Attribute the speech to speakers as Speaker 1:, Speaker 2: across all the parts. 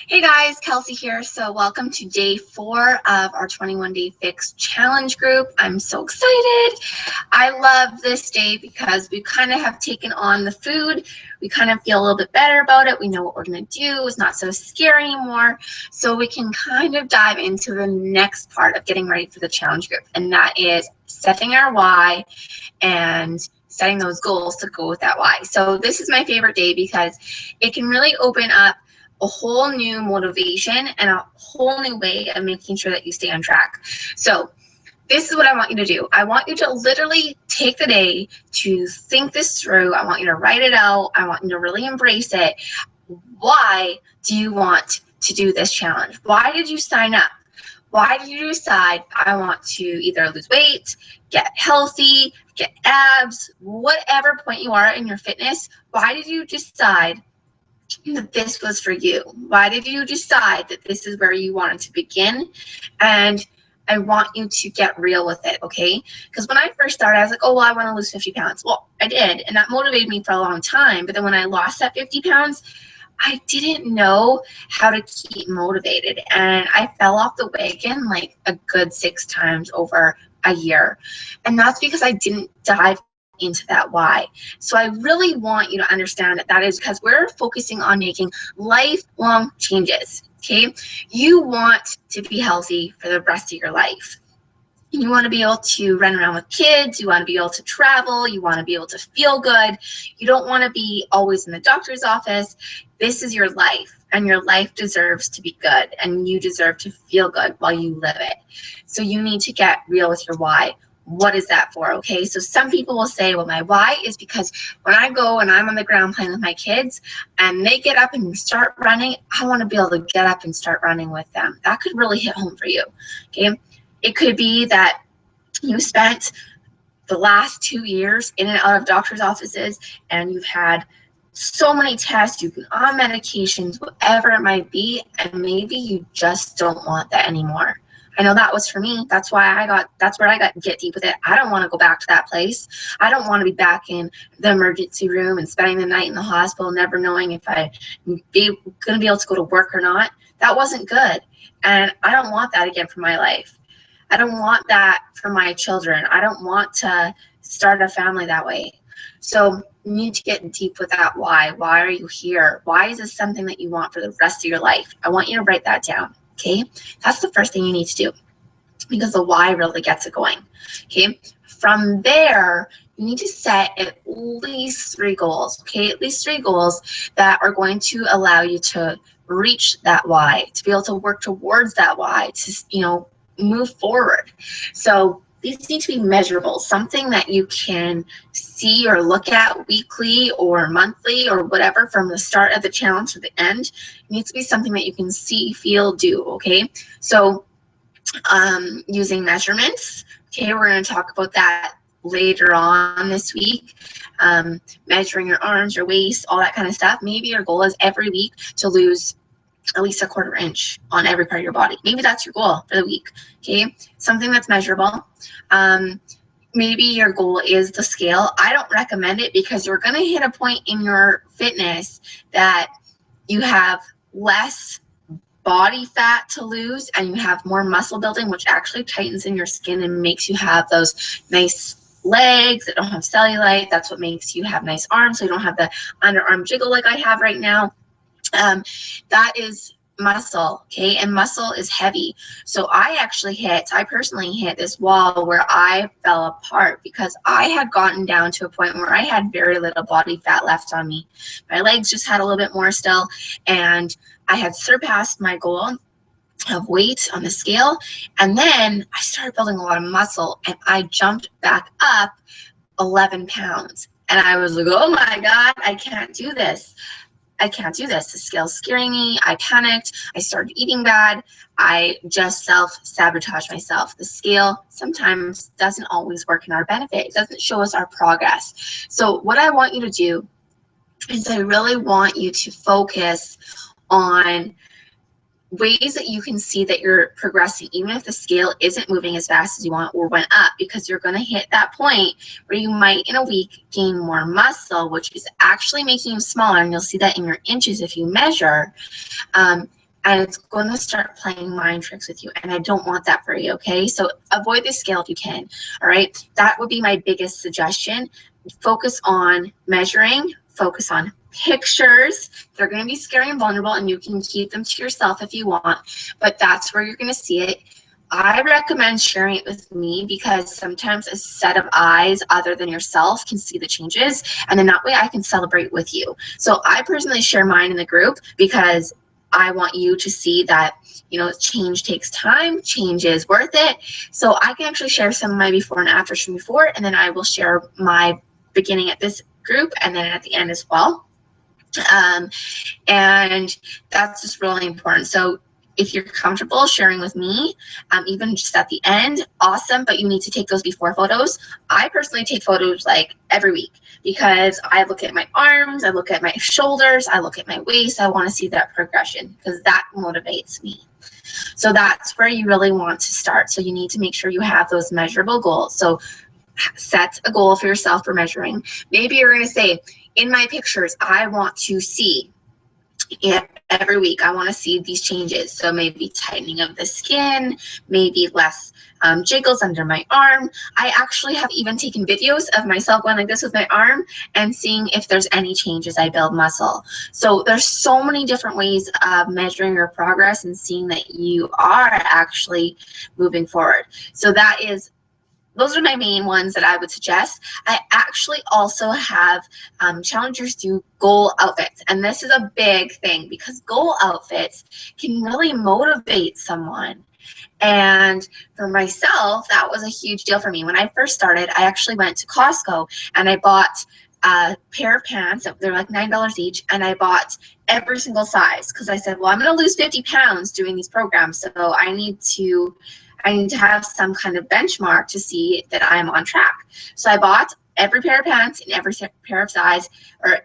Speaker 1: Hey guys, Kelsey here. So welcome to day 4 of our 21-day fix challenge group. I'm so excited. I love this day because we kind of have taken on the food. We kind of feel a little bit better about it. We know what we're going to do. It's not so scary anymore. So we can kind of dive into the next part of getting ready for the challenge group. And that is setting our why and setting those goals to go with that why. So this is my favorite day because it can really open up a whole new motivation and a whole new way of making sure that you stay on track. So this is what I want you to do. I want you to literally take the day to think this through. I want you to write it out. I want you to really embrace it. Why do you want to do this challenge? Why did you sign up? Why did you decide I want to either lose weight, get healthy, get abs, whatever point you are in your fitness? Why did you decide that this was for you? Why did you decide that this is where you wanted to begin? And I want you to get real with it, okay? Because when I first started, I was like, oh, well, I want to lose 50 pounds. Well, I did, and that motivated me for a long time. But then when I lost that 50 pounds, I didn't know how to keep motivated. And I fell off the wagon like a good 6 times over a year. And that's because I didn't dive into that why. So I really want you to understand that that is because we're focusing on making lifelong changes, okay? You want to be healthy for the rest of your life. You want to be able to run around with kids. You want to be able to travel. You want to be able to feel good. You don't want to be always in the doctor's office. This is your life, and your life deserves to be good, and you deserve to feel good while you live it. So you need to get real with your why. What is that for? Okay, so some people will say, well, my why is because when I go and I'm on the ground playing with my kids and they get up and start running, I want to be able to get up and start running with them. That could really hit home for you. Okay. It could be that you spent the last 2 years in and out of doctor's offices and you've had so many tests, you've been on medications, whatever it might be, and maybe you just don't want that anymore. I know that was for me. That's where I got to get deep with it. I don't want to go back to that place. I don't want to be back in the emergency room and spending the night in the hospital, never knowing if I'm going to be able to go to work or not. That wasn't good. And I don't want that again for my life. I don't want that for my children. I don't want to start a family that way. So you need to get deep with that why. Why are you here? Why is this something that you want for the rest of your life? I want you to write that down, okay? That's the first thing you need to do because the why really gets it going, okay? From there, you need to set at least 3 goals, okay? At least 3 goals that are going to allow you to reach that why, to be able to work towards that why, to, move forward. So these need to be measurable, something that you can see or look at weekly or monthly or whatever from the start of the challenge to the end. It needs to be something that you can see, feel, do, okay? So using measurements, okay, we're going to talk about that later on this week. Measuring your arms, your waist, all that kind of stuff. Maybe your goal is every week to lose at least a 1/4 inch on every part of your body. Maybe that's your goal for the week, okay? Something that's measurable. Maybe your goal is the scale. I don't recommend it because you're going to hit a point in your fitness that you have less body fat to lose and you have more muscle building, which actually tightens in your skin and makes you have those nice legs that don't have cellulite. That's what makes you have nice arms, so you don't have the underarm jiggle like I have right now. That is muscle, okay? And muscle is heavy. So I personally hit this wall where I fell apart because I had gotten down to a point where I had very little body fat left on me. My legs just had a little bit more still, and I had surpassed my goal of weight on the scale. And then I started building a lot of muscle, and I jumped back up 11 pounds. And I was like, oh my God, I can't do this. I can't do this. The scale's scaring me. I panicked. I started eating bad. I just self-sabotage myself. The scale sometimes doesn't always work in our benefit. It doesn't show us our progress. So what I want you to do is I really want you to focus on ways that you can see that you're progressing, even if the scale isn't moving as fast as you want or went up, because you're going to hit that point where you might in a week gain more muscle, which is actually making you smaller, and you'll see that in your inches if you measure. and it's going to start playing mind tricks with you, and I don't want that for you, okay? So avoid the scale if you can, all right? That would be my biggest suggestion. Focus on measuring, focus on pictures. They're going to be scary and vulnerable, and you can keep them to yourself if you want, but that's where you're going to see it. I recommend sharing it with me because sometimes a set of eyes other than yourself can see the changes, and then that way I can celebrate with you. So I personally share mine in the group because I want you to see that, you know, change takes time, change is worth it. So I can actually share some of my before and afters from before, and then I will share my beginning at this group and then at the end as well. And that's just really important. So if you're comfortable sharing with me, even just at the end, awesome, but you need to take those before photos. I personally take photos like every week because I look at my arms, I look at my shoulders, I look at my waist. I want to see that progression because that motivates me. So that's where you really want to start. So you need to make sure you have those measurable goals. So set a goal for yourself for measuring. Maybe you're going to say, in my pictures, I want to see every week, I want to see these changes. So maybe tightening of the skin, maybe less jiggles under my arm. I actually have even taken videos of myself going like this with my arm and seeing if there's any changes I build muscle. So there's so many different ways of measuring your progress and seeing that you are actually moving forward. So those are my main ones that I would suggest. I actually also have challengers do goal outfits. And this is a big thing because goal outfits can really motivate someone. And for myself, that was a huge deal for me. When I first started, I actually went to Costco and I bought a pair of pants. They're like $9 each. And I bought every single size because I said, well, I'm going to lose 50 pounds doing these programs. So I need to have some kind of benchmark to see that I'm on track. So I bought every pair of pants in every pair of size,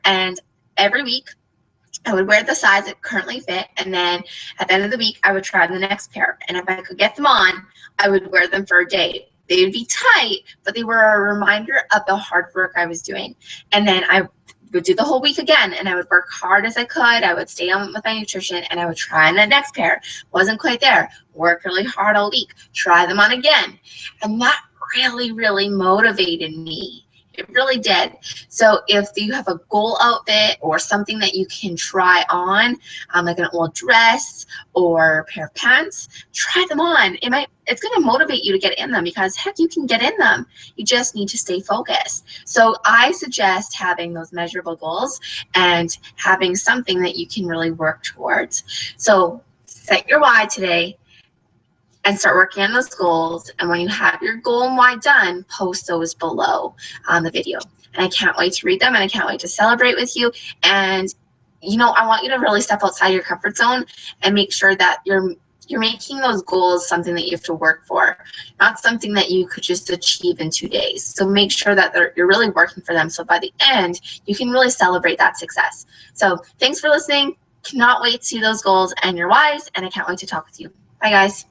Speaker 1: and every week I would wear the size that currently fit, and then at the end of the week I would try the next pair. And if I could get them on, I would wear them for a day. They would be tight, but they were a reminder of the hard work I was doing. And then I would do the whole week again, and I would work hard as I could. I would stay on with my nutrition, and I would try on the next pair. Wasn't quite there. Work really hard all week. Try them on again. And that really, really motivated me. It really did. So if you have a goal outfit or something that you can try on, like an old dress or a pair of pants, try them on. It's going to motivate you to get in them because heck, you can get in them. You just need to stay focused. So I suggest having those measurable goals and having something that you can really work towards. So set your why today and start working on those goals. And when you have your goal and why done, post those below on the video. And I can't wait to read them, and I can't wait to celebrate with you. And, you know, I want you to really step outside your comfort zone and make sure that you're making those goals something that you have to work for, not something that you could just achieve in 2 days. So make sure that you're really working for them. So by the end, you can really celebrate that success. So thanks for listening. Cannot wait to see those goals and your whys, and I can't wait to talk with you. Bye, guys.